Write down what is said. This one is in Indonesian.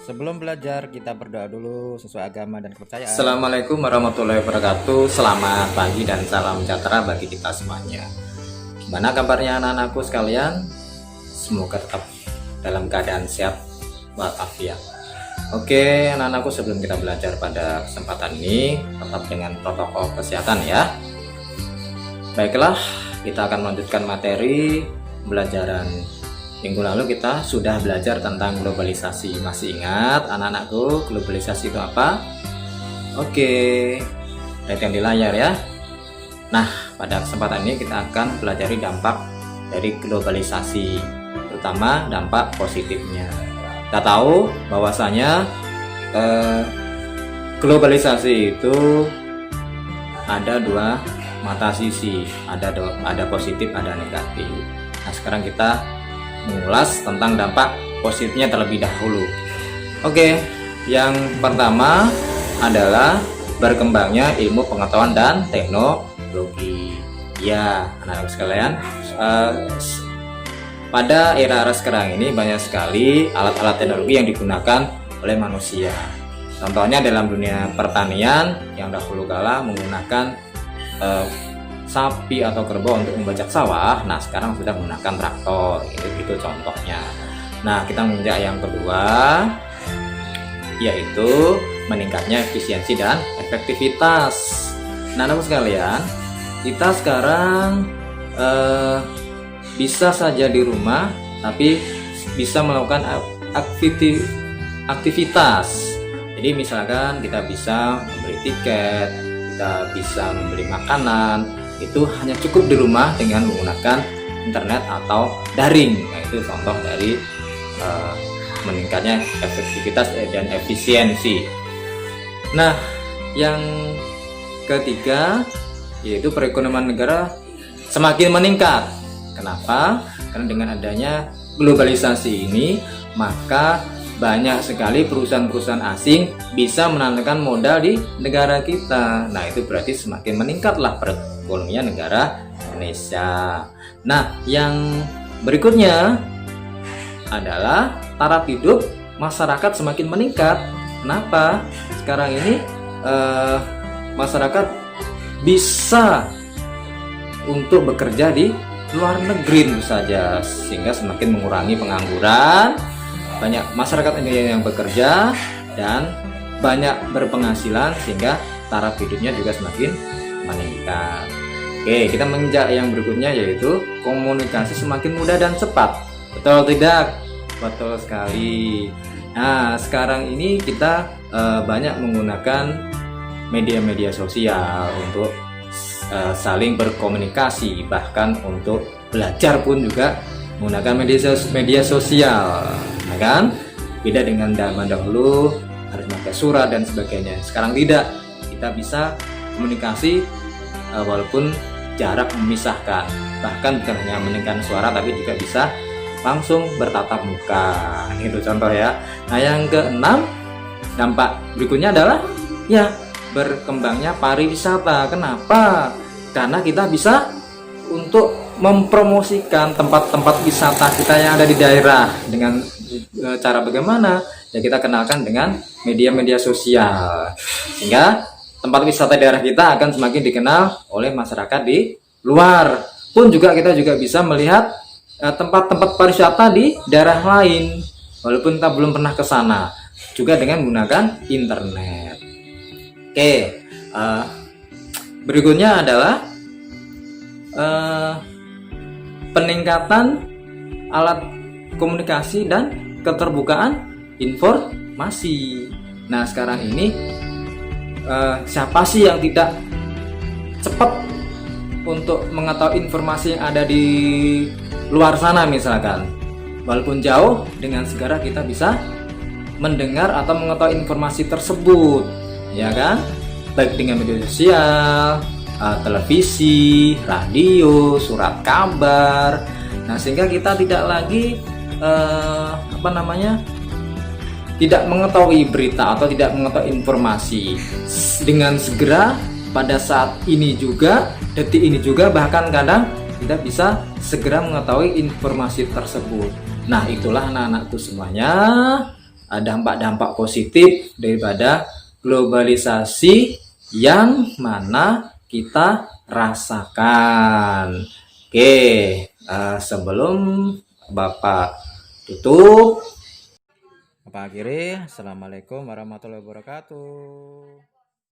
Sebelum belajar, kita berdoa dulu sesuai agama dan kepercayaan. Assalamualaikum warahmatullahi wabarakatuh. Selamat pagi dan salam sejahtera bagi kita semuanya. Gimana kabarnya anak-anakku sekalian? Semoga tetap dalam keadaan sehat walafiat. Oke, anak-anakku, sebelum kita belajar pada kesempatan ini, tetap dengan protokol kesehatan ya. Baiklah, kita akan melanjutkan materi pembelajaran. Minggu lalu kita sudah belajar tentang globalisasi. Masih ingat anak-anakku globalisasi itu apa? Oke, perhatian di layar ya. Nah, pada kesempatan ini kita akan pelajari dampak dari globalisasi, terutama dampak positifnya. Kita tahu bahwasanya globalisasi itu ada dua mata sisi, ada positif, ada negatif. Nah, sekarang kita mengulas tentang dampak positifnya terlebih dahulu. Oke, yang pertama adalah berkembangnya ilmu pengetahuan dan teknologi. Ya, anak-anak sekalian, pada era sekarang ini banyak sekali alat-alat teknologi yang digunakan oleh manusia. Contohnya dalam dunia pertanian yang dahulu kala menggunakan sapi atau kerbau untuk membajak sawah, nah sekarang sudah menggunakan traktor, itu contohnya. Nah, kita menginjak yang kedua, yaitu meningkatnya efisiensi dan efektivitas. Nah, anak sekalian, kita sekarang bisa saja di rumah, tapi bisa melakukan aktivitas. Jadi misalkan kita bisa membeli tiket, kita bisa membeli makanan, itu hanya cukup di rumah dengan menggunakan internet atau daring. Nah, itu contoh dari meningkatnya efektivitas dan efisiensi. Nah, yang ketiga yaitu perekonomian negara semakin meningkat. Kenapa? Karena dengan adanya globalisasi ini, maka banyak sekali perusahaan-perusahaan asing bisa menanamkan modal di negara kita. Nah, itu berarti semakin meningkatlah perekonomian negara Indonesia. Nah, yang berikutnya adalah taraf hidup masyarakat semakin meningkat. Kenapa? Sekarang ini masyarakat bisa untuk bekerja di luar negeri tentu saja, sehingga semakin mengurangi pengangguran. Banyak masyarakat Indonesia yang bekerja dan banyak berpenghasilan, sehingga taraf hidupnya juga semakin meningkat. Oke, kita menginjak yang berikutnya, yaitu komunikasi semakin mudah dan cepat. Betul tidak? Betul sekali. Nah, sekarang ini kita banyak menggunakan media-media sosial untuk saling berkomunikasi, bahkan untuk belajar pun juga menggunakan media sosial, ya kan? Beda dengan zaman dahulu harus pakai surat dan sebagainya. Sekarang tidak, kita bisa komunikasi walaupun jarak memisahkan. Bahkan bukan hanya mendengarkan suara, tapi juga bisa langsung bertatap muka. Itu contoh ya. Nah, yang keenam, dampak berikutnya adalah ya berkembangnya pariwisata. Kenapa? Karena kita bisa untuk mempromosikan tempat-tempat wisata kita yang ada di daerah dengan cara bagaimana? Ya, kita kenalkan dengan media-media sosial, sehingga tempat wisata daerah kita akan semakin dikenal oleh masyarakat di luar. Pun juga kita juga bisa melihat tempat-tempat pariwisata di daerah lain walaupun kita belum pernah ke sana, juga dengan menggunakan internet. Oke, berikutnya adalah peningkatan alat komunikasi dan keterbukaan informasi. Nah, sekarang ini siapa sih yang tidak cepat untuk mengetahui informasi yang ada di luar sana? Misalkan walaupun jauh, dengan segera kita bisa mendengar atau mengetahui informasi tersebut, ya kan? Baik dengan media sosial, televisi, radio, surat kabar. Nah, sehingga kita tidak lagi tidak mengetahui berita atau tidak mengetahui informasi dengan segera pada saat ini juga, detik ini juga, bahkan kadang kita bisa segera mengetahui informasi tersebut. Nah, itulah anak-anakku semuanya, dampak-dampak positif daripada globalisasi yang mana kita rasakan. Oke, sebelum Bapak tutup, Bapak akhiri, Assalamualaikum warahmatullahi wabarakatuh.